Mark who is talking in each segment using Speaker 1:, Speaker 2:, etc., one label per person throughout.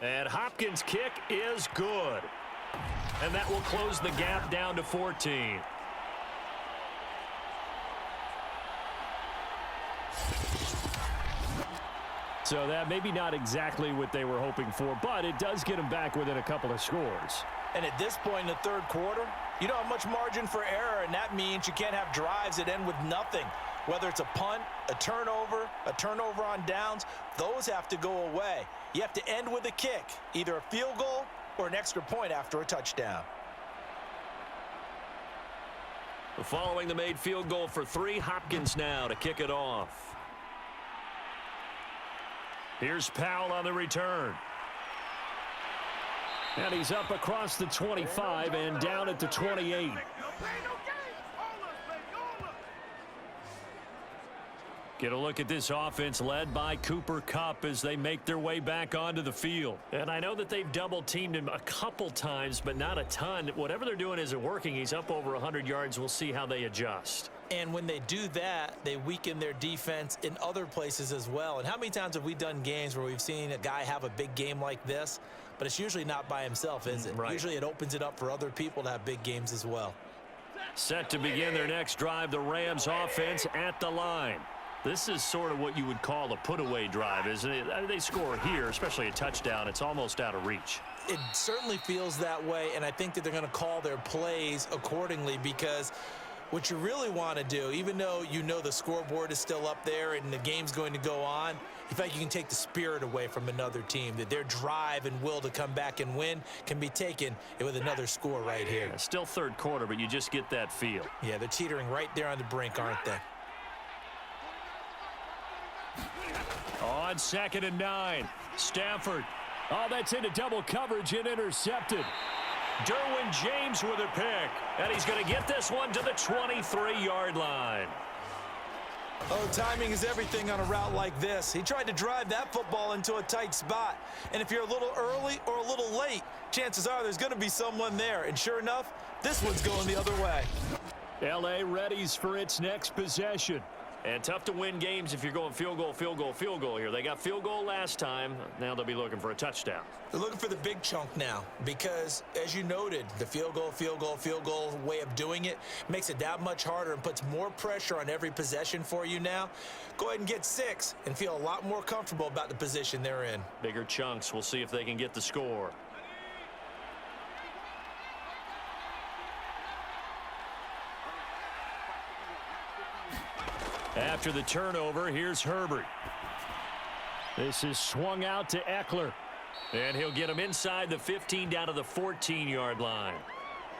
Speaker 1: And Hopkins' kick is good. And that will close the gap down to 14. So that maybe not exactly what they were hoping for, but it does get them back within a couple of scores.
Speaker 2: And at this point in the third quarter, you don't have much margin for error, and that means you can't have drives that end with nothing. Whether it's a punt, a turnover on downs, those have to go away. You have to end with a kick, either a field goal or an extra point after a touchdown.
Speaker 1: Following the made field goal for 3, Hopkins now to kick it off. Here's Powell on the return. And he's up across the 25 and down at the 28. Get a look at this offense led by Cooper Kupp as they make their way back onto the field. And I know that they've double-teamed him a couple times, but not a ton. Whatever they're doing isn't working. He's up over 100 yards. We'll see how they adjust.
Speaker 2: And when they do that, they weaken their defense in other places as well. And how many times have we done games where we've seen a guy have a big game like this, but it's usually not by himself, is it?
Speaker 1: Right.
Speaker 2: Usually it opens it up for other people to have big games as well.
Speaker 1: Set to begin their next drive, the Rams offense at the line. This is sort of what you would call a put-away drive, isn't it? They score here, especially a touchdown. It's almost out of reach.
Speaker 2: It certainly feels that way, and I think that they're going to call their plays accordingly, because what you really want to do, even though you know the scoreboard is still up there and the game's going to go on, in fact, you can take the spirit away from another team, that their drive and will to come back and win can be taken with another score right here.
Speaker 1: Yeah, still third quarter, but you just get that feel.
Speaker 2: Yeah, they're teetering right there on the brink, aren't they?
Speaker 1: On 2nd and 9, Stafford. Oh, that's into double coverage and intercepted. Derwin James with a pick, and he's going to get this one to the 23-yard line.
Speaker 2: Oh, timing is everything on a route like this. He tried to drive that football into a tight spot. And if you're a little early or a little late, chances are there's going to be someone there. And sure enough, this one's going the other way.
Speaker 1: L.A. readies for its next possession. And tough to win games if you're going field goal, field goal, field goal here. They got field goal last time. Now they'll be looking for a touchdown.
Speaker 2: They're looking for the big chunk now because, as you noted, the field goal way of doing it makes it that much harder and puts more pressure on every possession for you now. Go ahead and get 6 and feel a lot more comfortable about the position they're in.
Speaker 1: Bigger chunks. We'll see if they can get the score. After the turnover, here's Herbert. This is swung out to Eckler. And he'll get him inside the 15 down to the 14-yard line.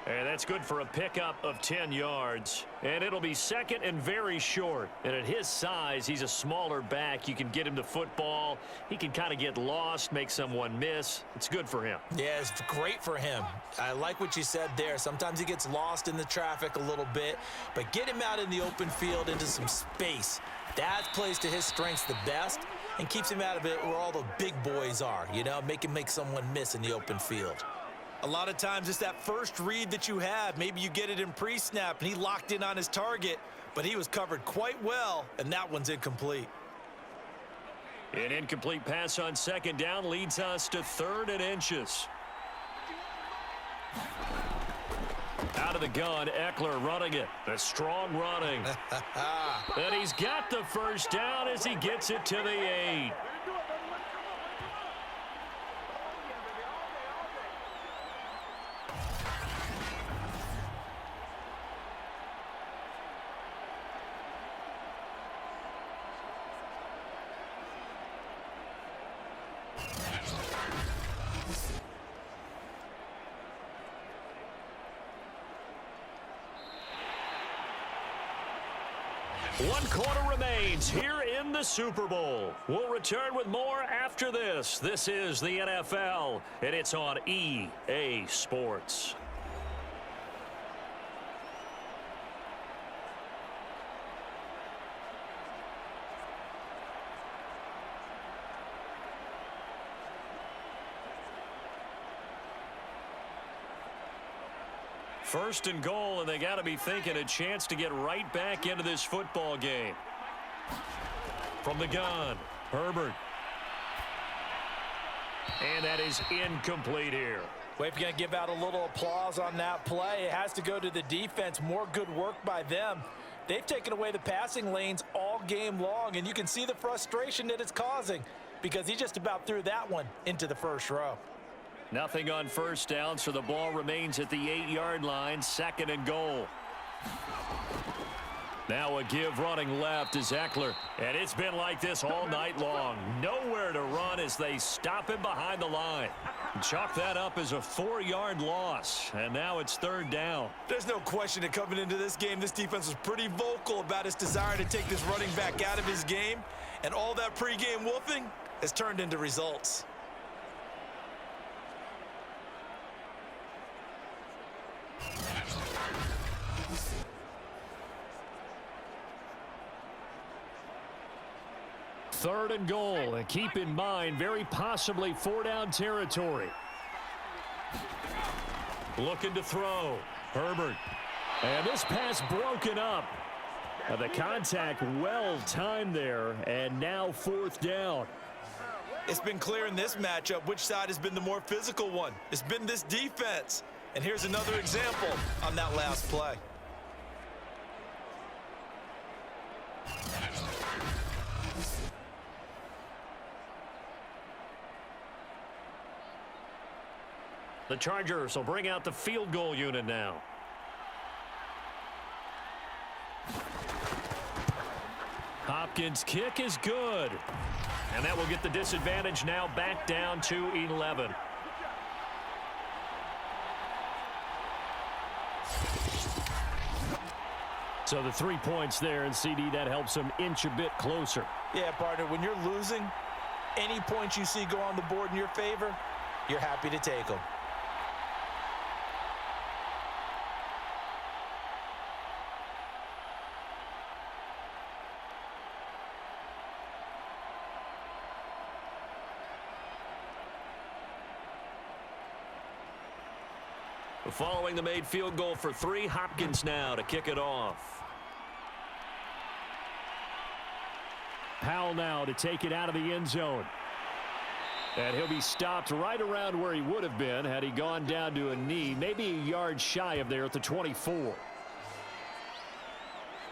Speaker 1: And that's good for a pickup of 10 yards. And it'll be 2nd and very short. And at his size, he's a smaller back. You can get him to football. He can kind of get lost, make someone miss. It's good for him.
Speaker 2: Yeah, it's great for him. I like what you said there. Sometimes he gets lost in the traffic a little bit. But get him out in the open field into some space. That plays to his strengths the best and keeps him out of it where all the big boys are. You know, make someone miss in the open field. A lot of times it's that first read that you have. Maybe you get it in pre-snap and he locked in on his target, but he was covered quite well, and that one's incomplete.
Speaker 1: An incomplete pass on 2nd down leads us to 3rd and inches. Out of the gun, Eckler running it. A strong running. And he's got the first down as he gets it to the 8. One quarter remains here in the Super Bowl. We'll return with more after this. This is the NFL, and it's on EA Sports. First and goal, and they got to be thinking a chance to get right back into this football game. From the gun, Herbert. And that is incomplete here.
Speaker 2: Well, if you're going to give out a little applause on that play, it has to go to the defense. More good work by them. They've taken away the passing lanes all game long, and you can see the frustration that it's causing because he just about threw that one into the first row.
Speaker 1: Nothing on first down, so the ball remains at the 8-yard line, 2nd and goal. Now a give running left is Eckler. And it's been like this all night long. Nowhere to run as they stop him behind the line. Chalk that up as a 4-yard loss. And now it's 3rd down.
Speaker 2: There's no question that coming into this game, this defense was pretty vocal about its desire to take this running back out of his game. And all that pregame wolfing has turned into results.
Speaker 1: Third and goal, and keep in mind, very possibly 4-down territory. Looking to throw. Herbert. And this pass broken up. The contact well timed there, and now 4th down.
Speaker 2: It's been clear in this matchup which side has been the more physical one. It's been this defense. And here's another example on that last play.
Speaker 1: The Chargers will bring out the field goal unit now. Hopkins' kick is good. And that will get the disadvantage now back down to 11. So the 3 points there, and CD, that helps them inch a bit closer.
Speaker 2: Yeah, partner, when you're losing, any points you see go on the board in your favor, you're happy to take them.
Speaker 1: Following the made field goal for 3, Hopkins now to kick it off. Powell now to take it out of the end zone. And he'll be stopped right around where he would have been had he gone down to a knee, maybe a yard shy of there at the 24.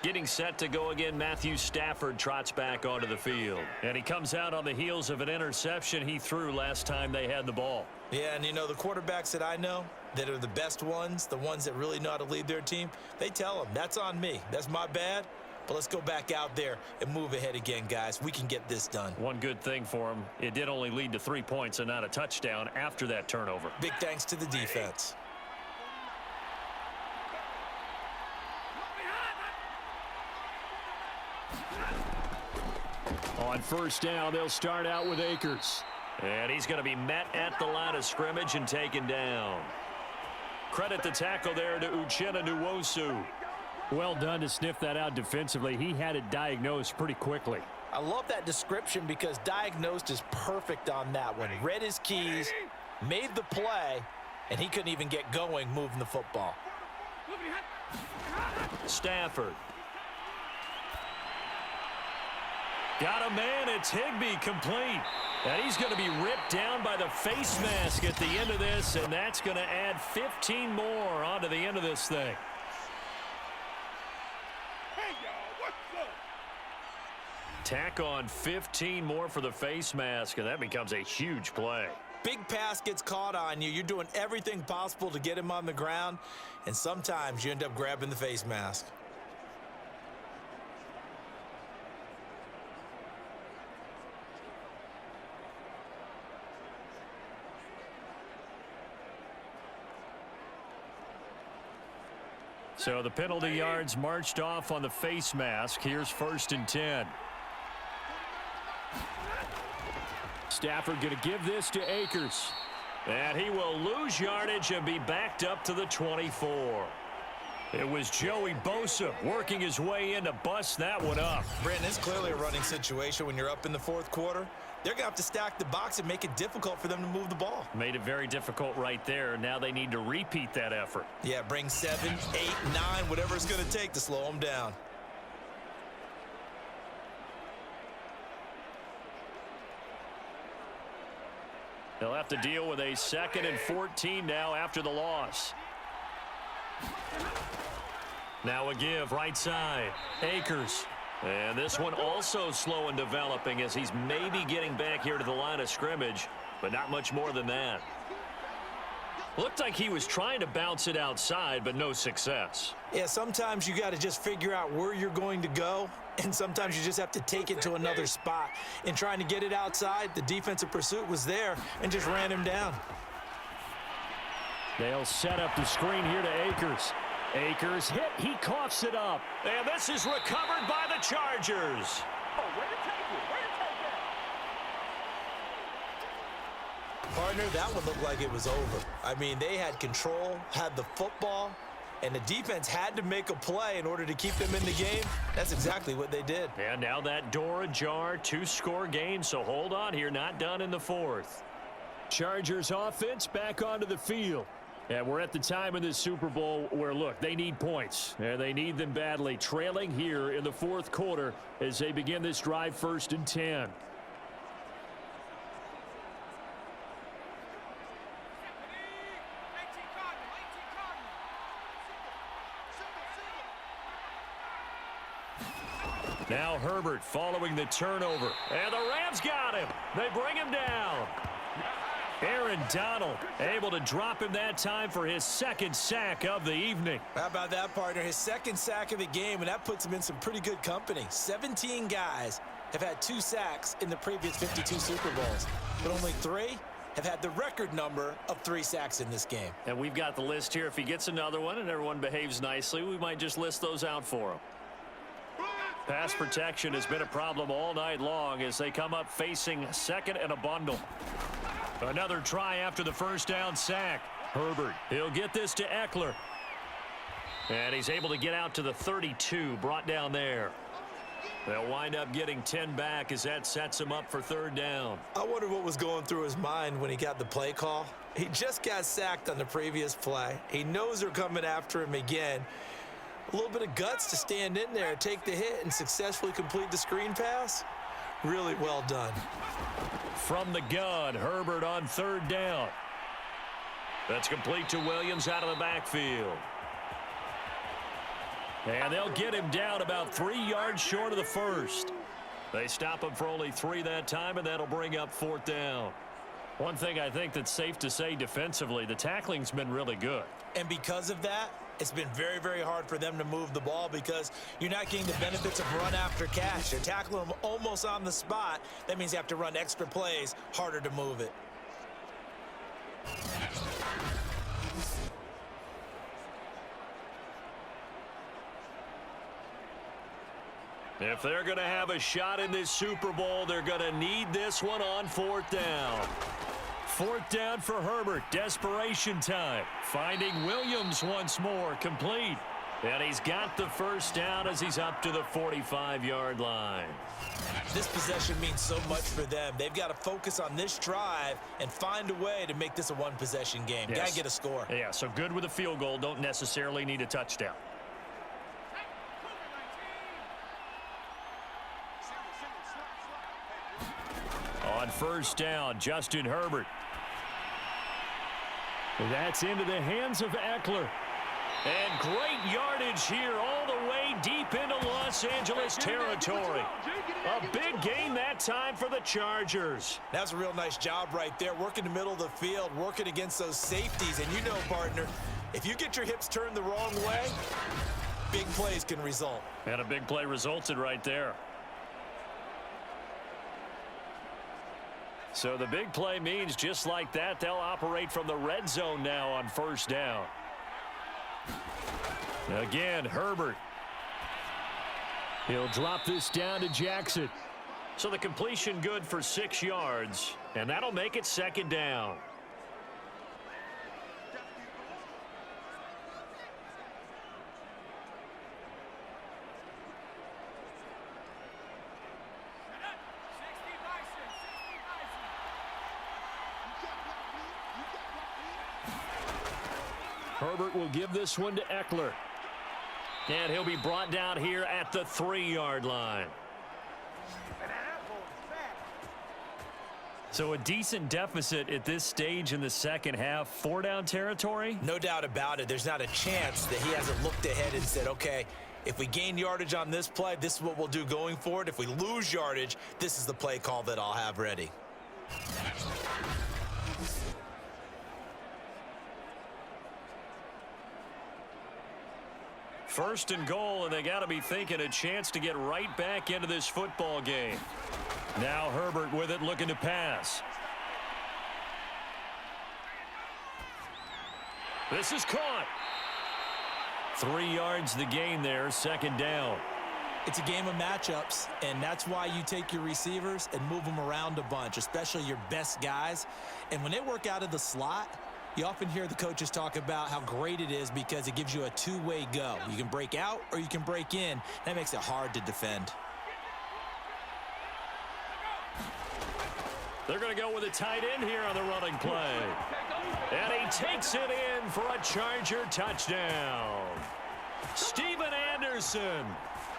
Speaker 1: Getting set to go again, Matthew Stafford trots back onto the field. And he comes out on the heels of an interception he threw last time they had the ball.
Speaker 2: Yeah, and you know, the quarterbacks that I know that are the best ones, the ones that really know how to lead their team, they tell them, that's on me. That's my bad. But let's go back out there and move ahead again, guys. We can get this done.
Speaker 1: One good thing for him, it did only lead to 3 points and not a touchdown after that turnover.
Speaker 2: Big thanks to the defense.
Speaker 1: On first down, they'll start out with Akers. And he's going to be met at the line of scrimmage and taken down. Credit the tackle there to Uchenna Nwosu. Well done to sniff that out defensively. He had it diagnosed pretty quickly.
Speaker 2: I love that description because diagnosed is perfect on that one. Read his keys, made the play, and he couldn't even get going moving the football.
Speaker 1: Stafford. Got a man, it's Higbee, complete. And he's going to be ripped down by the face mask at the end of this, and that's going to add 15 more onto the end of this thing. Tack on 15 more for the face mask, and that becomes a huge play.
Speaker 2: Big pass gets caught on you. You're doing everything possible to get him on the ground, and sometimes you end up grabbing the face mask.
Speaker 1: So the penalty yards marched off on the face mask. Here's 1st and 10. Stafford going to give this to Akers. And he will lose yardage and be backed up to the 24. It was Joey Bosa working his way in to bust that one up.
Speaker 2: Brandon, it's clearly a running situation when you're up in the 4th quarter. They're going to have to stack the box and make it difficult for them to move the ball.
Speaker 1: Made it very difficult right there. Now they need to repeat that effort.
Speaker 2: Yeah, bring 7, 8, 9, whatever it's going to take to slow them down.
Speaker 1: They'll have to deal with a 2nd and 14 now after the loss. Now a give right side. Akers. And this one also slow in developing as he's maybe getting back here to the line of scrimmage, but not much more than that. Looked like he was trying to bounce it outside, but no success.
Speaker 2: Yeah, sometimes you got to just figure out where you're going to go, and sometimes you just have to take it to another spot. In trying to get it outside, the defensive pursuit was there and just ran him down.
Speaker 1: They'll set up the screen here to Akers. Akers hit. He coughs it up. And this is recovered by the Chargers.
Speaker 2: Partner, that one looked like it was over. I mean, they had control, had the football, and the defense had to make a play in order to keep them in the game. That's exactly what they did.
Speaker 1: And now that door ajar, 2-score game, so hold on here, not done in the 4th. Chargers offense back onto the field. And we're at the time in this Super Bowl where, look, they need points. And they need them badly. Trailing here in the 4th quarter as they begin this drive 1st and 10. Now Herbert following the turnover. And the Rams got him. They bring him down. Aaron Donald able to drop him that time for his 2nd sack of the evening.
Speaker 2: How about that, partner? His 2nd sack of the game, and that puts him in some pretty good company. 17 guys have had 2 sacks in the previous 52 Super Bowls, but only 3 have had the record number of 3 sacks in this game.
Speaker 1: And we've got the list here. If he gets another one and everyone behaves nicely, we might just list those out for him. Pass protection has been a problem all night long as they come up facing 2nd and a bundle. Another try after the 1st down sack. Herbert, he'll get this to Eckler. And he's able to get out to the 32, brought down there. They'll wind up getting 10 back as that sets him up for 3rd down.
Speaker 2: I wonder what was going through his mind when he got the play call. He just got sacked on the previous play. He knows they're coming after him again. A little bit of guts to stand in there, take the hit, and successfully complete the screen pass. Really well done.
Speaker 1: From the gun, Herbert on 3rd down. That's complete to Williams out of the backfield. And they'll get him down about 3 yards short of the 1st. They stop him for only 3 that time, and that'll bring up 4th down. One thing I think that's safe to say defensively, the tackling's been really good.
Speaker 2: And because of that, it's been very, very hard for them to move the ball because you're not getting the benefits of run after catch. They're tackling them almost on the spot. That means you have to run extra plays, harder to move it.
Speaker 1: If they're going to have a shot in this Super Bowl, they're going to need this one on 4th down. 4th down for Herbert. Desperation time. Finding Williams once more. Complete. And he's got the 1st down as he's up to the 45-yard line.
Speaker 2: This possession means so much for them. They've got to focus on this drive and find a way to make this a one-possession game.
Speaker 1: Yes.
Speaker 2: Got to get a score.
Speaker 1: Yeah, so good with a field goal. Don't necessarily need a touchdown. On 1st down, Justin Herbert. That's into the hands of Eckler. And great yardage here all the way deep into Los Angeles territory. A big gain that time for the Chargers.
Speaker 2: That's a real nice job right there, working the middle of the field, working against those safeties. And you know, partner, if you get your hips turned the wrong way, big plays can result.
Speaker 1: And a big play resulted right there. So the big play means just like that, they'll operate from the red zone now on 1st down. Again, Herbert. He'll drop this down to Jackson. So the completion good for 6 yards, and that'll make it 2nd down. Herbert will give this one to Eckler. And he'll be brought down here at the 3-yard line. So a decent deficit at this stage in the second half. 4-down territory?
Speaker 2: No doubt about it. There's not a chance that he hasn't looked ahead and said, okay, if we gain yardage on this play, this is what we'll do going forward. If we lose yardage, this is the play call that I'll have ready.
Speaker 1: First and goal, and they got to be thinking a chance to get right back into this football game. Now Herbert with it, looking to pass. This is caught. 3 yards the gain there, second down.
Speaker 2: It's a game of matchups, and that's why you take your receivers and move them around a bunch, especially your best guys. And when they work out of the slot, you often hear the coaches talk about how great it is because it gives you a two-way go. You can break out or you can break in. That makes it hard to defend.
Speaker 1: They're going to go with a tight end here on the running play. And he takes it in for a Charger touchdown. Steven Anderson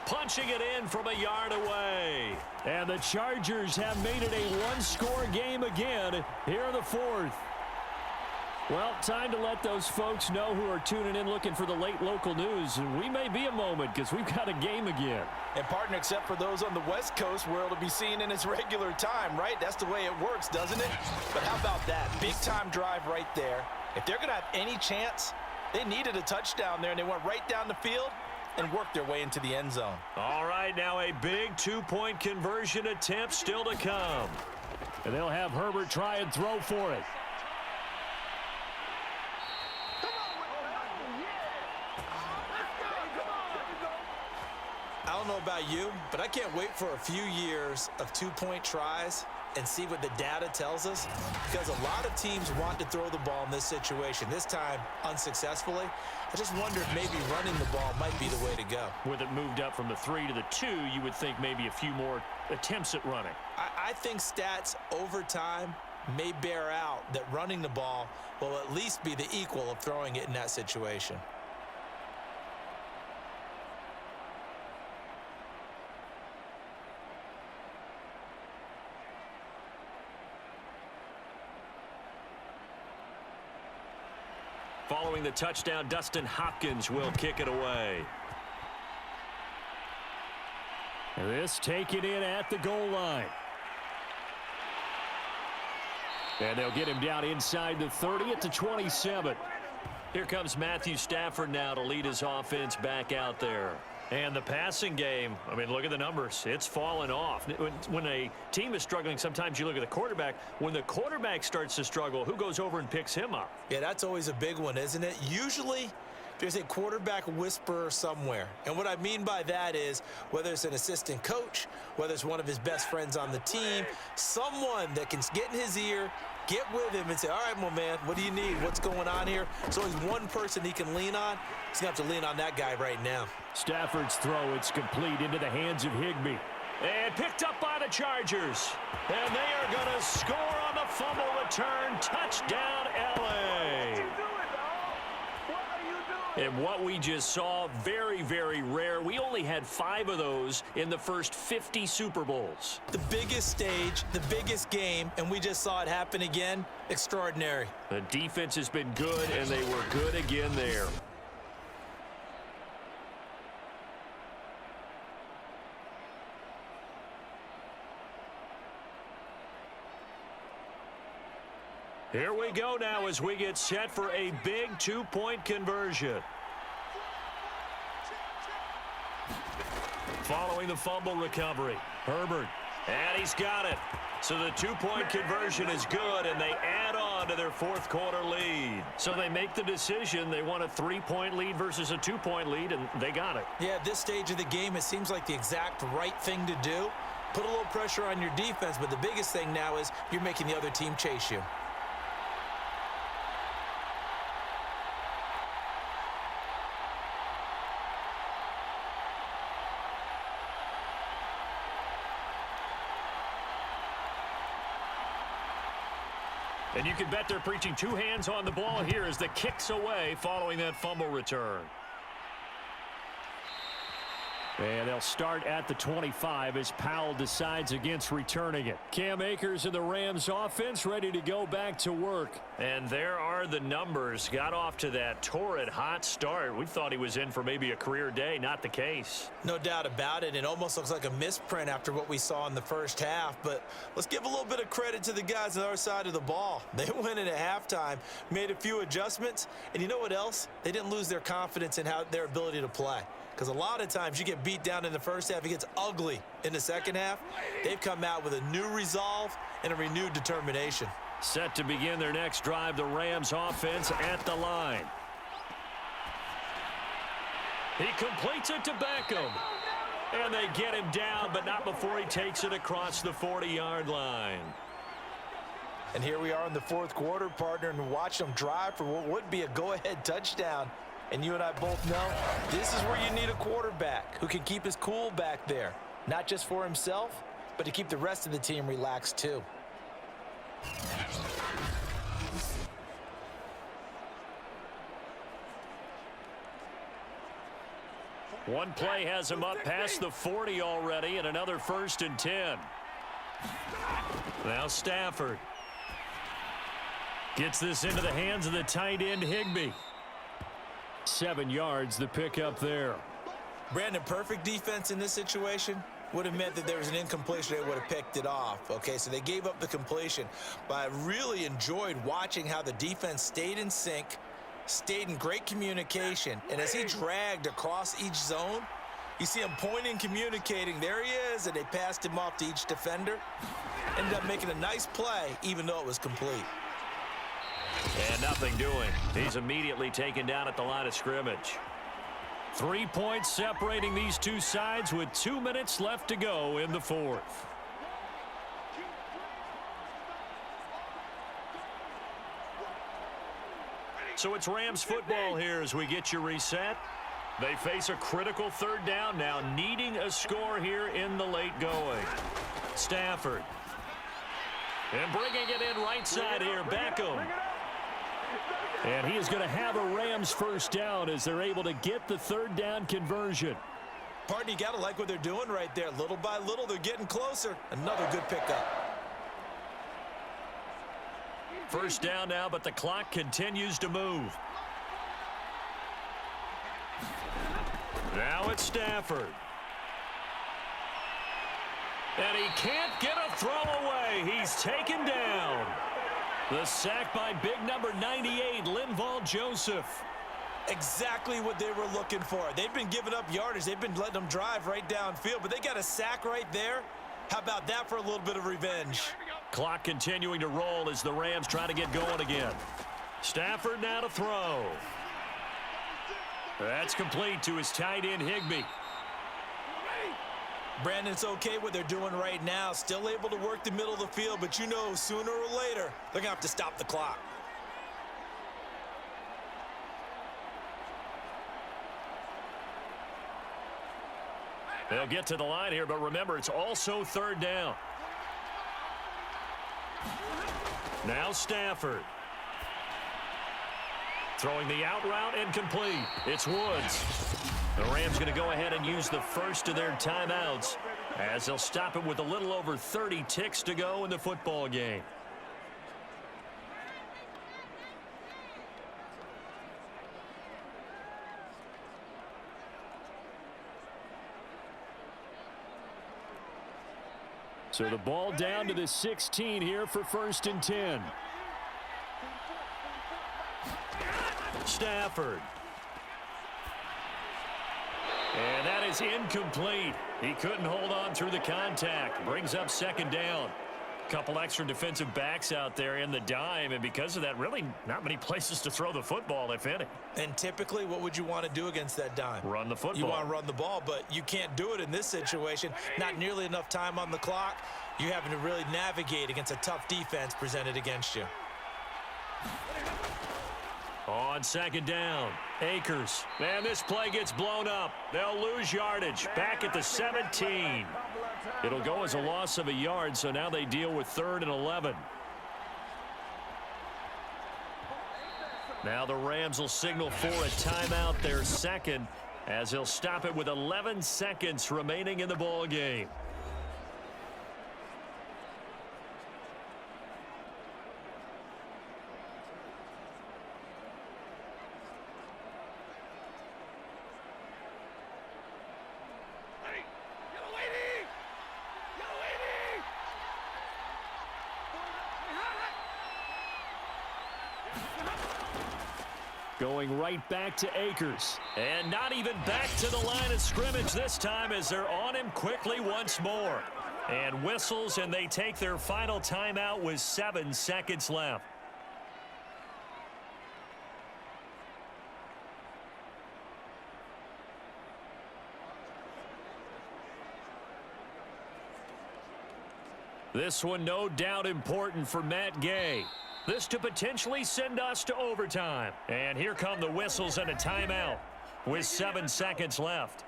Speaker 1: punching it in from a yard away. And the Chargers have made it a one-score game again here in the fourth. Well, time to let those folks know who are tuning in looking for the late local news. We may be a moment because we've got a game again.
Speaker 3: And partner, except for those on the West Coast where it'll be seen in its regular time, right? That's the way it works, doesn't it? But how about that? Big-time drive right there. If they're going to have any chance, they needed a touchdown there, and they went right down the field and worked their way into the end zone.
Speaker 1: All right, now a big two-point conversion attempt still to come. And they'll have Herbert try and throw for it.
Speaker 2: I don't know about you, but I can't wait for a few years of two-point tries and see what the data tells us, because a lot of teams want to throw the ball in this situation, this time unsuccessfully. I just wonder if maybe running the ball might be the way to go.
Speaker 1: With it moved up from the 3 to the 2, you would think maybe a few more attempts at running.
Speaker 2: I think stats over time may bear out that running the ball will at least be the equal of throwing it in that situation.
Speaker 1: Following the touchdown, Dustin Hopkins will kick it away. This taken in at the goal line. And they'll get him down inside the 30 at the 27. Here comes Matthew Stafford now to lead his offense back out there. And the passing game, I mean, look at the numbers. It's fallen off. When a team is struggling, sometimes you look at the quarterback. When the quarterback starts to struggle, who goes over and picks him up?
Speaker 2: Yeah, that's always a big one, isn't it? Usually, there's a quarterback whisperer somewhere. And what I mean by that is whether it's an assistant coach, whether it's one of his best friends on the team, someone that can get in his ear, get with him and say, all right, my man, what do you need? What's going on here? There's always one person he can lean on. He's going to have to lean on that guy right now.
Speaker 1: Stafford's throw, it's complete into the hands of Higbee. And picked up by the Chargers. And they are going to score on the fumble return. Touchdown, L.A. And what we just saw, very, very rare. We only had 5 of those in the first 50 Super Bowls.
Speaker 2: The biggest stage, the biggest game, and we just saw it happen again. Extraordinary.
Speaker 1: The defense has been good, and they were good again there. Here we go now as we get set for a big two-point conversion. Following the fumble recovery, Herbert, and he's got it. So the two-point conversion is good, and they add on to their fourth quarter lead. So they make the decision. They want a 3-point lead versus a 2-point lead, and they got it.
Speaker 2: Yeah, at this stage of the game, it seems like the exact right thing to do. Put a little pressure on your defense, but the biggest thing now is you're making the other team chase you.
Speaker 1: And you can bet they're preaching 2 hands on the ball here as the kick's away following that fumble return. And they'll start at the 25 as Powell decides against returning it. Cam Akers and the Rams offense ready to go back to work. And there are the numbers. Got off to that torrid hot start. We thought he was in for maybe a career day. Not the case.
Speaker 2: No doubt about it. It almost looks like a misprint after what we saw in the first half. But let's give a little bit of credit to the guys on our side of the ball. They went in at halftime, made a few adjustments. And you know what else? They didn't lose their confidence in their ability to play. Because a lot of times you get beat down in the first half, it gets ugly in the second half. They've come out with a new resolve and a renewed determination.
Speaker 1: Set to begin their next drive, the Rams offense at the line. He completes it to Beckham. And they get him down, but not before he takes it across the 40-yard line.
Speaker 3: And here we are in the fourth quarter, partner, and watch them drive for what would be a go-ahead touchdown. And you and I both know this is where you need a quarterback who can keep his cool back there. Not just for himself, but to keep the rest of the team relaxed too.
Speaker 1: One play has him up past the 40 already, and another 1st and 10. Now Stafford gets this into the hands of the tight end Higbee. 7 yards, the pickup there.
Speaker 2: Brandon, perfect defense in this situation would have meant that there was an incompletion. They would have picked it off. Okay, so they gave up the completion. But I really enjoyed watching how the defense stayed in sync, stayed in great communication. And as he dragged across each zone, you see him pointing, communicating. There he is, and they passed him off to each defender. Ended up making a nice play, even though it was complete.
Speaker 1: And nothing doing. He's immediately taken down at the line of scrimmage. 3 points separating these two sides with 2 minutes left to go in the fourth. So it's Rams football here as we get you reset. They face a critical 3rd down now, needing a score here in the late going. Stafford. And bringing it in right side here, Beckham. And he is going to have a Rams 1st down as they're able to get the 3rd down conversion.
Speaker 2: Partner, you got to like what they're doing right there. Little by little, they're getting closer. Another good pickup.
Speaker 1: 1st down now, but the clock continues to move. Now it's Stafford. And he can't get a throw away. He's taken down. The sack by big number 98, Linval Joseph.
Speaker 2: Exactly what they were looking for. They've been giving up yardage. They've been letting them drive right downfield, but they got a sack right there. How about that for a little bit of revenge?
Speaker 1: Clock continuing to roll as the Rams try to get going again. Stafford now to throw. That's complete to his tight end, Higbee.
Speaker 2: Brandon, it's okay what they're doing right now. Still able to work the middle of the field, but you know sooner or later they're going to have to stop the clock.
Speaker 1: They'll get to the line here, but remember, it's also 3rd down. Now Stafford. Throwing the out route incomplete. It's Woods. The Rams going to go ahead and use the first of their timeouts as they'll stop it with a little over 30 ticks to go in the football game. So the ball down to the 16 here for 1st and 10. Stafford. And that is incomplete. He couldn't hold on through the contact. Brings up 2nd down. Couple extra defensive backs out there in the dime, and because of that, really not many places to throw the football, if any.
Speaker 2: And typically, what would you want to do against that dime?
Speaker 1: Run the football.
Speaker 2: You want to run the ball, but you can't do it in this situation. Not nearly enough time on the clock. You're having to really navigate against a tough defense presented against you.
Speaker 1: On 2nd down, Akers. And this play gets blown up. They'll lose yardage. Back at the 17. It'll go as a loss of a yard, so now they deal with 3rd and 11. Now the Rams will signal for a timeout, their 2nd, as he'll stop it with 11 seconds remaining in the ball game. Going right back to Akers. And not even back to the line of scrimmage this time as they're on him quickly once more. And whistles, and they take their final timeout with 7 seconds left. This one no doubt important for Matt Gay. This to potentially send us to overtime. And here come the whistles and a timeout with 7 seconds left.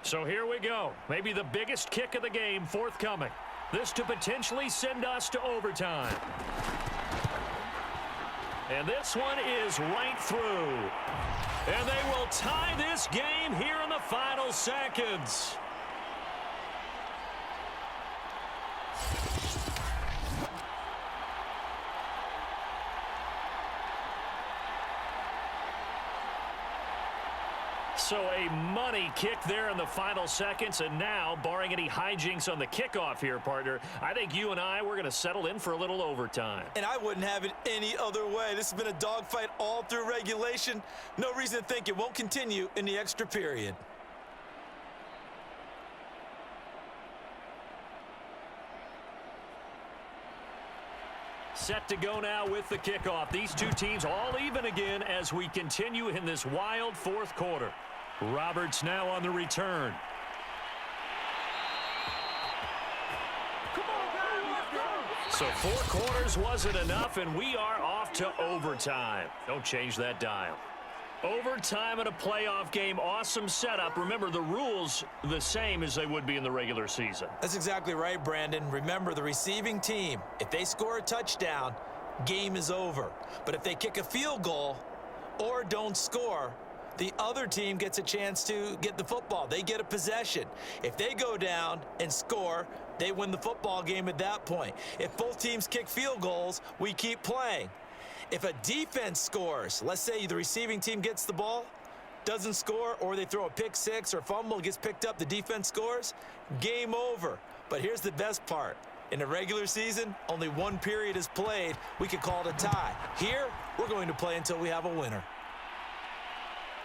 Speaker 1: So here we go. Maybe the biggest kick of the game forthcoming. This to potentially send us to overtime. And this one is right through. And they will tie this game here in the final seconds. So a money kick there in the final seconds, and now, barring any hijinks on the kickoff here, partner, I think you and we're going to settle in for a little overtime.
Speaker 3: And I wouldn't have it any other way. This has been a dogfight all through regulation. No reason to think it won't continue in the extra period.
Speaker 1: Set to go now with the kickoff. These two teams all even again as we continue in this wild fourth quarter. Roberts now on the return. So 4 quarters wasn't enough, and we are off to overtime. Don't change that dial. Overtime in a playoff game, awesome setup. Remember, the rules the same as they would be in the regular season.
Speaker 3: That's exactly right, Brandon. Remember, the receiving team, if they score a touchdown, game is over. But if they kick a field goal or don't score, the other team gets a chance to get the football. They get a possession. If they go down and score, they win the football game at that point. If both teams kick field goals, we keep playing. If a defense scores, let's say the receiving team gets the ball, doesn't score, or they throw a pick six or fumble, gets picked up, the defense scores, game over. But here's the best part. In the regular season, only one period is played. We could call it a tie. Here, we're going to play until we have a winner.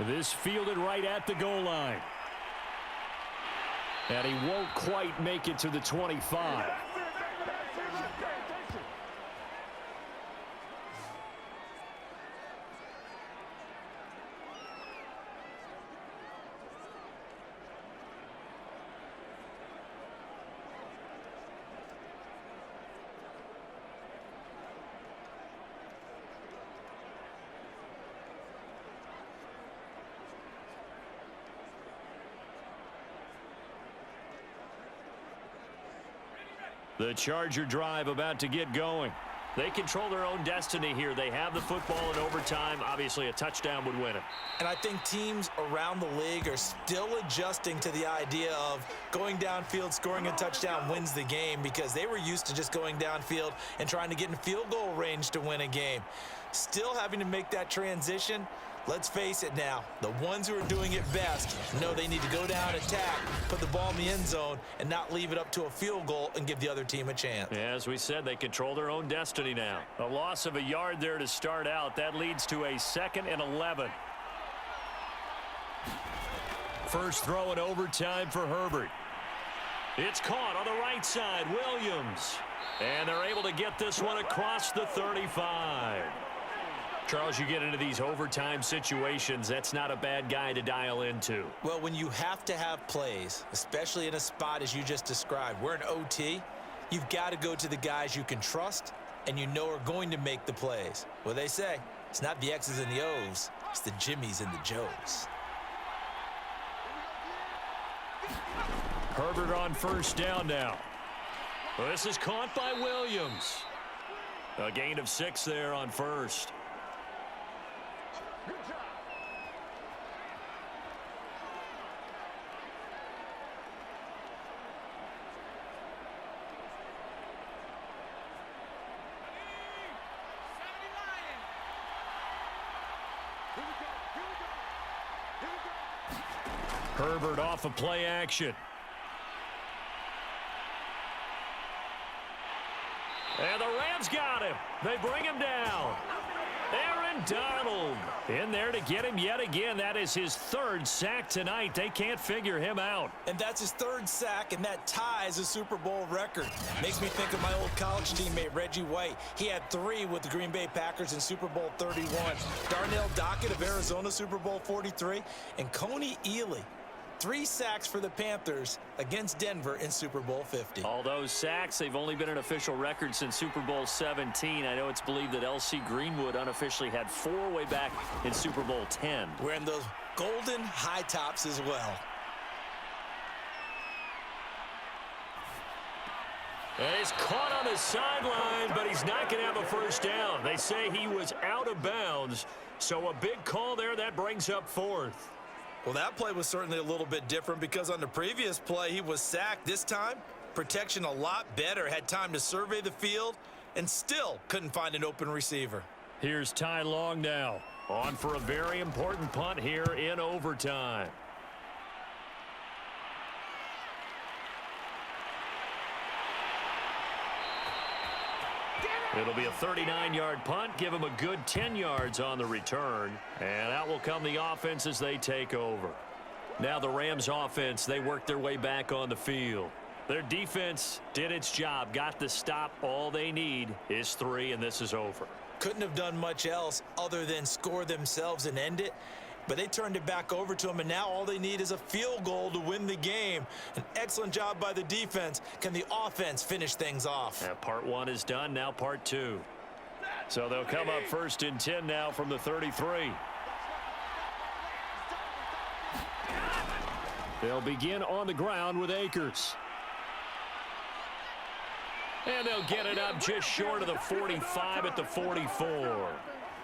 Speaker 1: This fielded right at the goal line. And he won't quite make it to the 25. The Charger drive about to get going. They control their own destiny here. They have the football in overtime. Obviously, a touchdown would win it.
Speaker 3: And I think teams around the league are still adjusting to the idea of going downfield, scoring a touchdown wins the game, because they were used to just going downfield and trying to get in field goal range to win a game. Still having to make that transition. Let's face it now, the ones who are doing it best know they need to go down, attack, put the ball in the end zone, and not leave it up to a field goal and give the other team a chance.
Speaker 1: Yeah, as we said, they control their own destiny now. A loss of a yard there to start out. That leads to a 2nd and 11. First throw in overtime for Herbert. It's caught on the right side, Williams. And they're able to get this one across the 35. Charles, you get into these overtime situations, that's not a bad guy to dial into.
Speaker 3: Well, when you have to have plays, especially in a spot as you just described, we're in OT,
Speaker 2: you've got to go to the guys you can trust and you know are going to make the plays. Well, they say it's not the X's and the O's, it's the Jimmies and the Joes.
Speaker 1: Herbert on first down now. Well, this is caught by Williams. A gain of 6 there on first. Herbert off of play action. And the Rams got him. They bring him down. Aaron Donald in there to get him yet again. That is his 3rd sack tonight. They can't figure him out.
Speaker 2: And that's his 3rd sack, and that ties a Super Bowl record. Makes me think of my old college teammate, Reggie White. He had 3 with the Green Bay Packers in Super Bowl 31. Darnell Dockett of Arizona, Super Bowl 43. And Coney Ealy, 3 sacks for the Panthers against Denver in Super Bowl 50.
Speaker 1: All those sacks, they've only been an official record since Super Bowl 17. I know it's believed that L.C. Greenwood unofficially had 4 way back in Super Bowl 10.
Speaker 2: Wearing those golden high tops as well.
Speaker 1: And he's caught on the sideline, but he's not going to have a first down. They say he was out of bounds, so a big call there. That brings up 4th.
Speaker 3: Well, that play was certainly a little bit different because on the previous play, he was sacked. This time, protection a lot better, had time to survey the field, and still couldn't find an open receiver.
Speaker 1: Here's Ty Long now, on for a very important punt here in overtime. It'll be a 39-yard punt. Give him a good 10 yards on the return. And out will come the offense as they take over. Now the Rams offense, they work their way back on the field. Their defense did its job, got the stop. All they need is 3, and this is over.
Speaker 2: Couldn't have done much else other than score themselves and end it. But they turned it back over to them, and now all they need is a field goal to win the game. An excellent job by the defense. Can the offense finish things off?
Speaker 1: Yeah, part 1 is done, now part 2. So they'll come up 1st and 10 now from the 33. They'll begin on the ground with Akers. And they'll get it up just short of the 45 at the 44.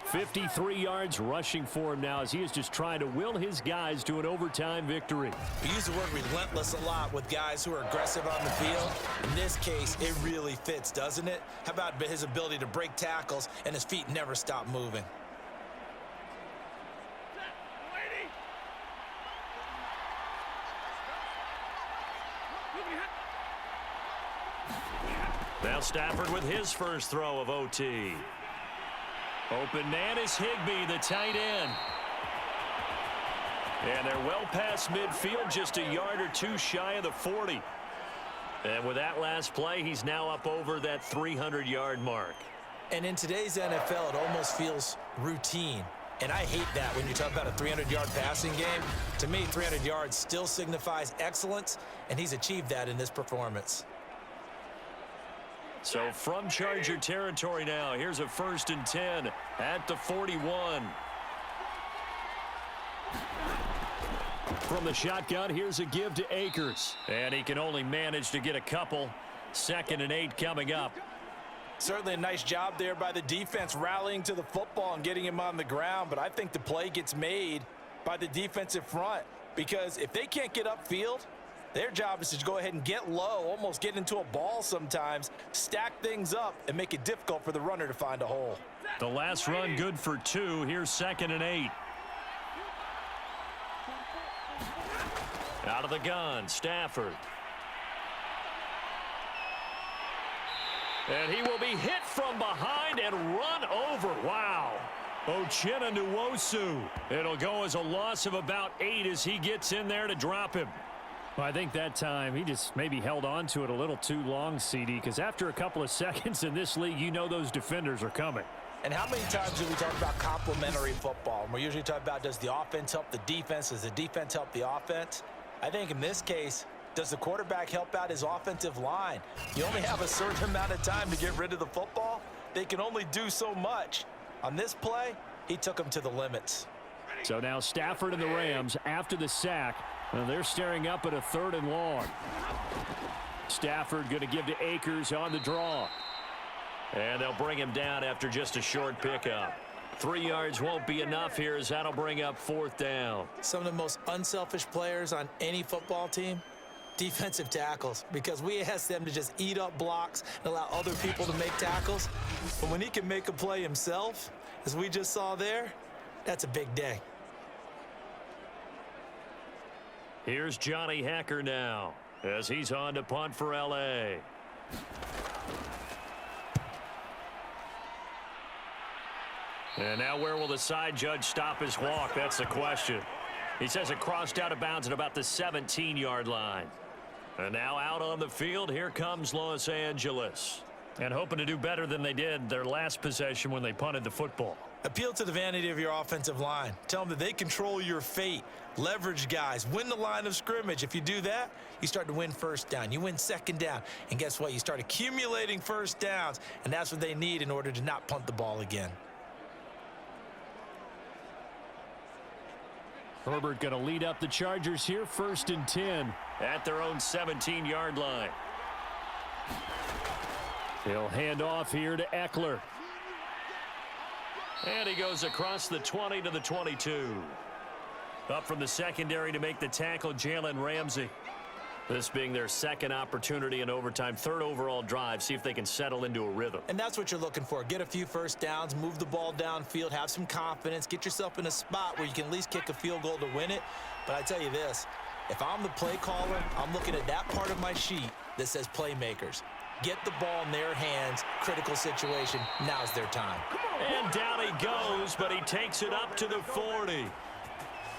Speaker 1: 53 yards rushing for him now as he is just trying to will his guys to an overtime victory.
Speaker 2: We use the word relentless a lot with guys who are aggressive on the field. In this case, it really fits, doesn't it? How about his ability to break tackles and his feet never stop moving?
Speaker 1: Now Stafford with his first throw of OT. Open man is Higbee, the tight end. And they're well past midfield, just a yard or 2 shy of the 40. And with that last play, he's now up over that 300-yard mark.
Speaker 2: And in today's NFL, it almost feels routine. And I hate that when you talk about a 300-yard passing game. To me, 300 yards still signifies excellence, and he's achieved that in this performance.
Speaker 1: So from Charger territory now, here's a 1st and 10 at the 41. From the shotgun, here's a give to Akers. And he can only manage to get a couple. 2nd and 8 coming up.
Speaker 3: Certainly a nice job there by the defense rallying to the football and getting him on the ground, but I think the play gets made by the defensive front because if they can't get upfield, their job is to go ahead and get low, almost get into a ball sometimes, stack things up, and make it difficult for the runner to find a hole.
Speaker 1: The last run good for 2. Here's 2nd and 8. Out of the gun, Stafford. And he will be hit from behind and run over. Wow. Uchenna Nwosu. It'll go as a loss of about 8 as he gets in there to drop him.
Speaker 4: Well, I think that time he just maybe held on to it a little too long, CD, because after a couple of seconds in this league, you know those defenders are coming.
Speaker 3: And how many times do we talk about complementary football? We're usually talking about does the offense help the defense? Does the defense help the offense? I think in this case, Does the quarterback help out his offensive line? You only have a certain amount of time to get rid of the football. They can only do so much. On this play, he took them to the limits.
Speaker 4: So now Stafford and the Rams, after the sack, they're staring up at a 3rd and long. Stafford going to give to Akers on the draw.
Speaker 1: And they'll bring him down after just a short pickup. 3 yards won't be enough here as that'll bring up 4th down.
Speaker 2: Some of the most unselfish players on any football team, defensive tackles, because we ask them to just eat up blocks and allow other people to make tackles. But when he can make a play himself, as we just saw there, that's a big day.
Speaker 1: Here's Johnny Hacker now as he's on to punt for L.A. And now where will the side judge stop his walk? That's the question. He says it crossed out of bounds at about the 17-yard line. And now out on the field, here comes Los Angeles.
Speaker 4: And hoping to do better than they did their last possession when they punted the football.
Speaker 2: Appeal to the vanity of your offensive line. Tell them that they control your fate. Leverage guys. Win the line of scrimmage. If you do that, you start to win 1st down. You win 2nd down. And guess what? You start accumulating 1st downs. And that's what they need in order to not punt the ball again.
Speaker 4: Herbert going to lead up the Chargers here, 1st and 10.
Speaker 1: At their own 17-yard line.
Speaker 4: He'll hand off here to Eckler.
Speaker 1: And he goes across the 20 to the 22. Up from the secondary to make the tackle, Jalen Ramsey. This being their 2nd opportunity in overtime, 3rd overall drive. See if they can settle into a rhythm.
Speaker 2: And that's what you're looking for. Get a few 1st downs, move the ball downfield, have some confidence, get yourself in a spot where you can at least kick a field goal to win it. But I tell you this, if I'm the play caller, I'm looking at that part of my sheet that says playmakers. Get the ball in their hands, critical situation, now's their time.
Speaker 1: And down he goes, but he takes it up to the 40.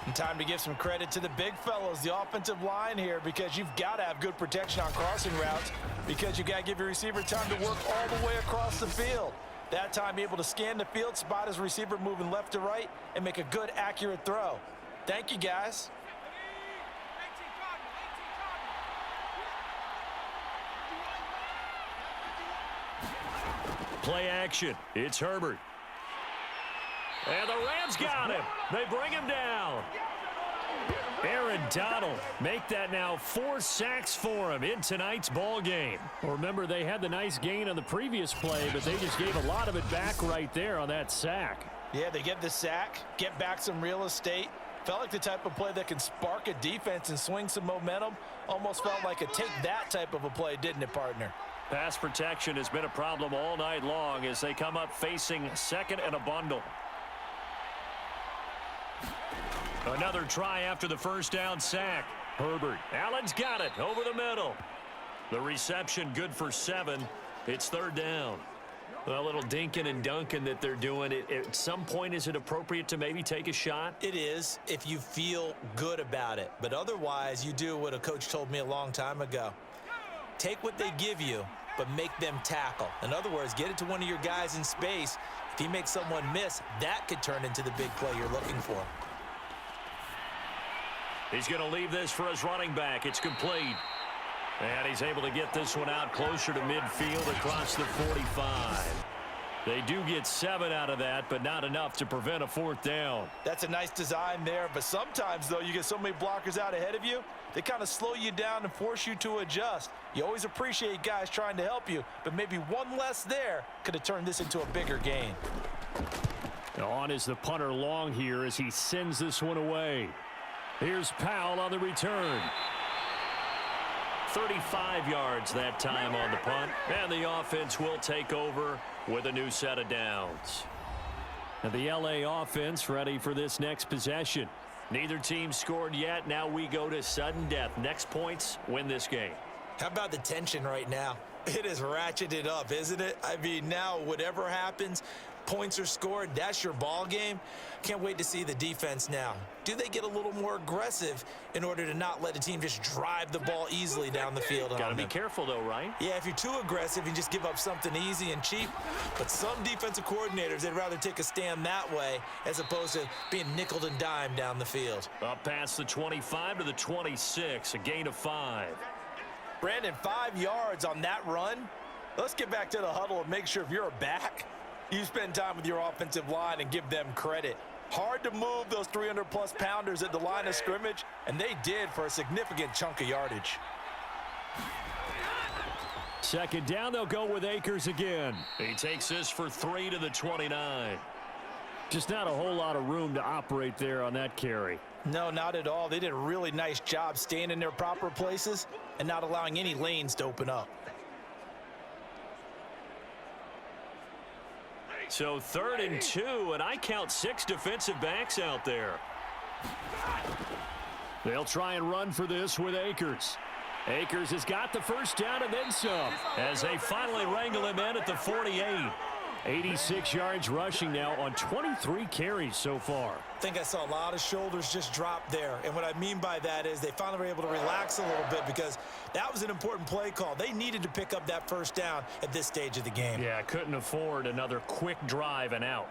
Speaker 3: And time to give some credit to the big fellows, the offensive line here, because you've got to have good protection on crossing routes because you've got to give your receiver time to work all the way across the field. That time able to scan the field, spot his receiver moving left to right, and make a good, accurate throw. Thank you, guys.
Speaker 1: Play action. It's Herbert. And the Rams got him. They bring him down.
Speaker 4: Aaron Donald, make that now 4 sacks for him in tonight's ball game. Remember, they had the nice gain on the previous play, but they just gave a lot of it back right there on that sack.
Speaker 3: Yeah, they get the sack, get back some real estate. Felt like the type of play that can spark a defense and swing some momentum. Almost felt like a take that type of a play, didn't it, partner?
Speaker 1: Pass protection has been a problem all night long as they come up facing 2nd and a bundle. Another try after the 1st down sack. Herbert. Allen's got it over the middle. The reception good for 7. It's 3rd down. A little dinking and dunking that they're doing. At some point, is it appropriate to maybe take a shot?
Speaker 2: It is if you feel good about it. But otherwise, you do what a coach told me a long time ago. Take what they give you, but make them tackle. In other words, get it to one of your guys in space. If he makes someone miss, that could turn into the big play you're looking for.
Speaker 1: He's going to leave this for his running back. It's complete. And he's able to get this one out closer to midfield across the 45. They do get 7 out of that, but not enough to prevent a 4th down.
Speaker 3: That's a nice design there, but sometimes, though, you get so many blockers out ahead of you, they kind of slow you down and force you to adjust. You always appreciate guys trying to help you, but maybe one less there could have turned this into a bigger gain.
Speaker 4: On is the punter Long here as he sends this one away. Here's Powell on the return.
Speaker 1: 35 yards that time on the punt, and the offense will take over with a new set of downs.
Speaker 4: And the LA offense ready for this next possession.
Speaker 1: Neither team scored yet. Now we go to sudden death. Next points win this game.
Speaker 2: How about the tension right now? It is ratcheted up, isn't it? I mean, now whatever happens, Points are scored. That's your ball game. Can't wait to see the defense now. Do they get a little more aggressive in order to not let the team just drive the ball easily down the field?
Speaker 1: Got to be careful, though, right?
Speaker 2: Yeah, if you're too aggressive, you just give up something easy and cheap. But some defensive coordinators, they'd rather take a stand that way as opposed to being nickeled and dimed down the field.
Speaker 1: Up past the 25 to the 26, a gain of 5.
Speaker 3: Brandon, 5 yards on that run. Let's get back to the huddle and make sure if you're a back, you spend time with your offensive line and give them credit. Hard to move those 300-plus pounders at the line of scrimmage, and they did for a significant chunk of yardage.
Speaker 4: Second down, they'll go with Akers again.
Speaker 1: He takes this for 3 to the 29.
Speaker 4: Just not a whole lot of room to operate there on that carry.
Speaker 3: No, not at all. They did a really nice job staying in their proper places and not allowing any lanes to open up.
Speaker 1: So 3rd and 2, and I count 6 defensive backs out there.
Speaker 4: They'll try and run for this with Akers. Akers has got the first down and then some.
Speaker 1: As they finally wrangle him in at the 48.
Speaker 4: 86 yards rushing now on 23 carries so far.
Speaker 2: I think I saw a lot of shoulders just drop there. And what I mean by that is they finally were able to relax a little bit because that was an important play call. They needed to pick up that first down at this stage of the game.
Speaker 1: Yeah, couldn't afford another quick drive and out.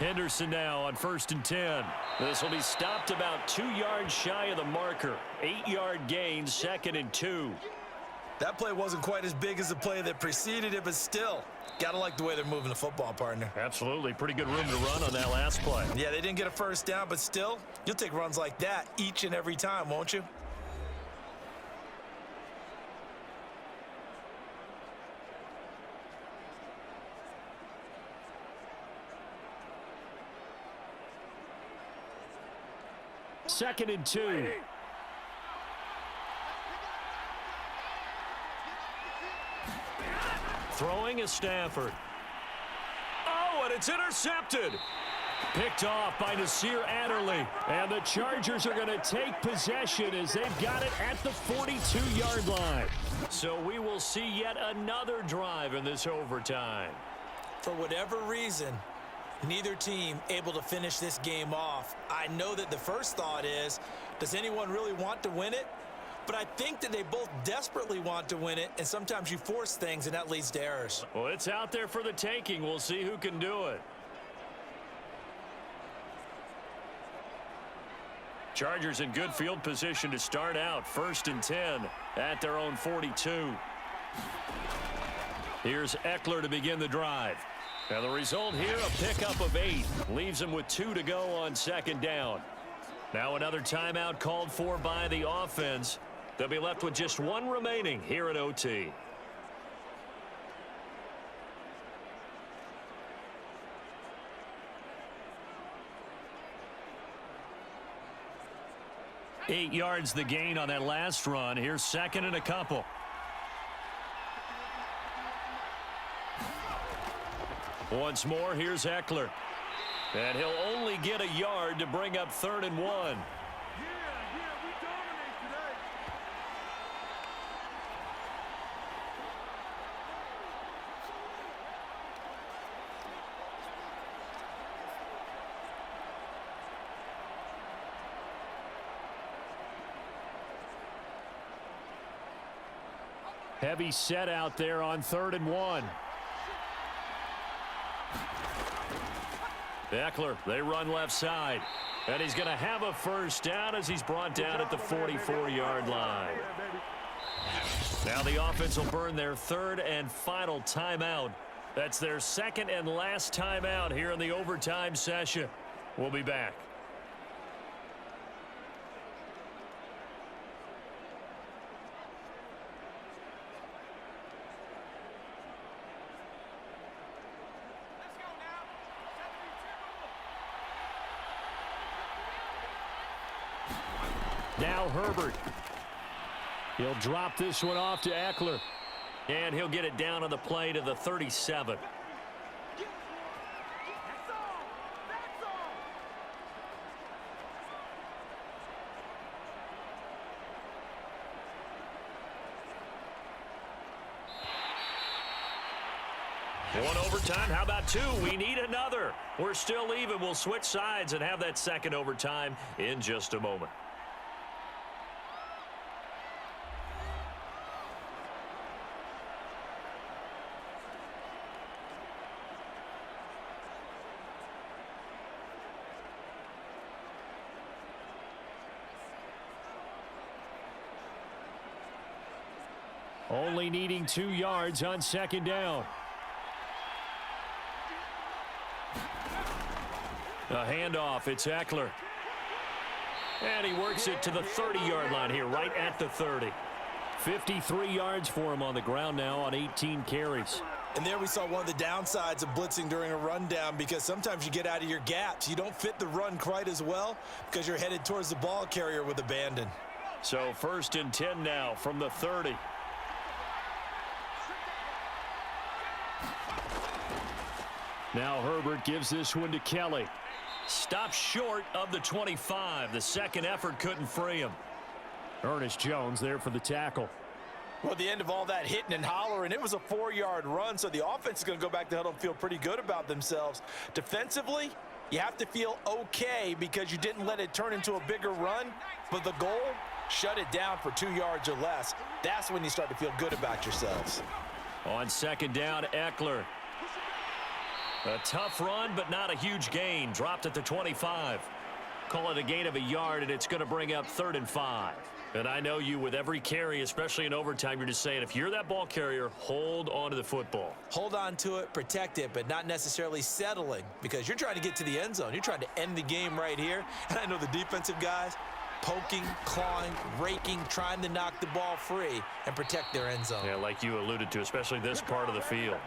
Speaker 1: Henderson now on 1st and 10. This will be stopped about 2 yards shy of the marker. 8-yard gain, 2nd and 2.
Speaker 2: That play wasn't quite as big as the play that preceded it, but still, gotta like the way they're moving the football, partner.
Speaker 1: Absolutely. Pretty good room to run on that last play.
Speaker 2: Yeah, they didn't get a first down, but still, you'll take runs like that each and every time, won't you?
Speaker 4: Second and 2.
Speaker 1: Throwing is Stafford. Oh, and it's intercepted.
Speaker 4: Picked off by Nasir Adderley. And the Chargers are going to take possession as they've got it at the 42-yard line.
Speaker 1: So we will see yet another drive in this overtime.
Speaker 2: For whatever reason, neither team able to finish this game off. I know that the first thought is, does anyone really want to win it? But I think that they both desperately want to win it, and sometimes you force things, and that leads to errors.
Speaker 1: Well, it's out there for the taking. We'll see who can do it. Chargers in good field position to start out. 1st and 10 at their own 42. Here's Eckler to begin the drive. And the result here, a pickup of 8. Leaves them with 2 to go on 2nd down. Now another timeout called for by the offense. They'll be left with just 1 remaining here at OT. Eight yards the gain on that last run. Here's 2nd and a couple. Once more, here's Eckler. And he'll only get a yard to bring up 3rd and 1.
Speaker 5: We dominate today.
Speaker 4: Heavy set out there on 3rd and 1.
Speaker 1: Eckler, they run left side. And he's going to have a first down as he's brought down at the 44-yard line. Now the offense will burn their 3rd and final timeout. That's their 2nd and last timeout here in the overtime session. We'll be back.
Speaker 4: Now Herbert. He'll drop this one off to Eckler.
Speaker 1: And he'll get it down on the play to the 37. One overtime. How about two? We need another. We're still even. We'll switch sides and have that second overtime in just a moment.
Speaker 4: Only needing 2 yards on second down. A handoff. It's Eckler. And he works it to the 30-yard line here, right at the 30. 53 yards for him on the ground now on 18 carries.
Speaker 2: And there we saw one of the downsides of blitzing during a rundown, because sometimes you get out of your gaps. You don't fit the run quite as well because you're headed towards the ball carrier with abandon.
Speaker 1: So 1st and 10 now from the 30.
Speaker 4: Now Herbert gives this one to Kelly.
Speaker 1: Stops short of the 25. The second effort couldn't free him.
Speaker 4: Ernest Jones there for the tackle.
Speaker 3: Well, at the end of all that hitting and hollering, it was a 4-yard run, so the offense is going to go back to huddle and feel pretty good about themselves. Defensively, you have to feel okay because you didn't let it turn into a bigger run, but the goal, shut it down for 2 yards or less. That's when you start to feel good about yourselves.
Speaker 1: On second down, Eckler. A tough run, but not a huge gain. Dropped at the 25. Call it a gain of a yard, and it's going to bring up 3rd and 5. And I know you, with every carry, especially in overtime, you're just saying, if you're that ball carrier, hold on to the football.
Speaker 2: Hold on to it, protect it, but not necessarily settling, because you're trying to get to the end zone. You're trying to end the game right here. And I know the defensive guys, poking, clawing, raking, trying to knock the ball free and protect their end zone.
Speaker 1: Yeah, like you alluded to, especially this part of the field.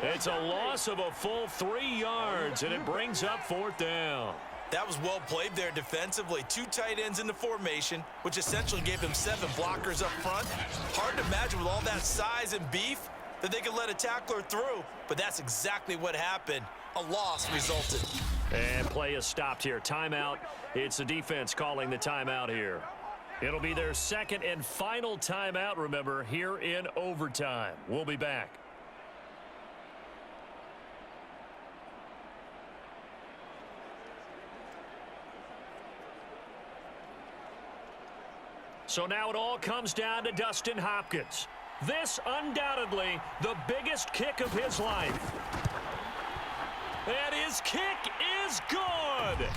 Speaker 1: It's a loss of a full 3 yards, and it brings up 4th down.
Speaker 2: That was well played there defensively. 2 tight ends in the formation, which essentially gave them 7 blockers up front. Hard to imagine with all that size and beef that they could let a tackler through, but that's exactly what happened. A loss resulted.
Speaker 1: And play is stopped here. Timeout. It's the defense calling the timeout here. It'll be their second and final timeout, remember, here in overtime. We'll be back. So now it all comes down to Dustin Hopkins. This undoubtedly the biggest kick of his life. And his kick is good.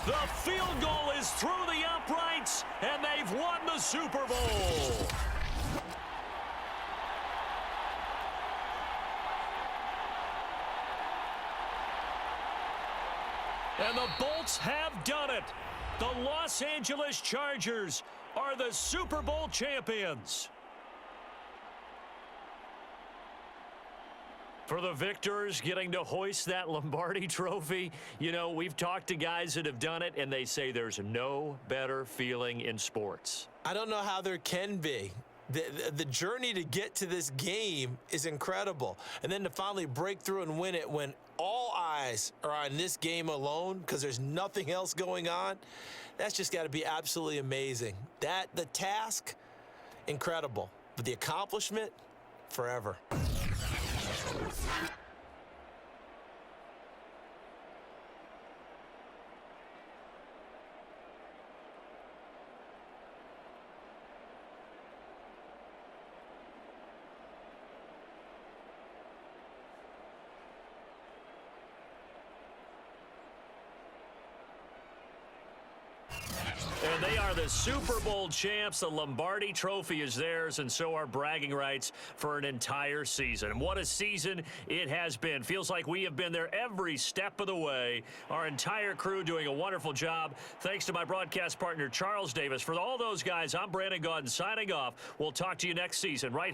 Speaker 1: The field goal is through the uprights, and they've won the Super Bowl. And the Bolts have done it. The Los Angeles Chargers are the Super Bowl champions. For the victors getting to hoist that Lombardi trophy, you know, we've talked to guys that have done it, and they say there's no better feeling in sports.
Speaker 2: I don't know how there can be. The journey to get to this game is incredible. And then to finally break through and win it when all eyes are on this game alone because there's nothing else going on, that's just got to be absolutely amazing. The task, incredible. But the accomplishment, forever.
Speaker 1: And they are the Super Bowl champs. The Lombardi trophy is theirs, and so are bragging rights for an entire season. And what a season it has been. Feels like we have been there every step of the way. Our entire crew doing a wonderful job. Thanks to my broadcast partner, Charles Davis. For all those guys, I'm Brandon Gaudin signing off. We'll talk to you next season right here.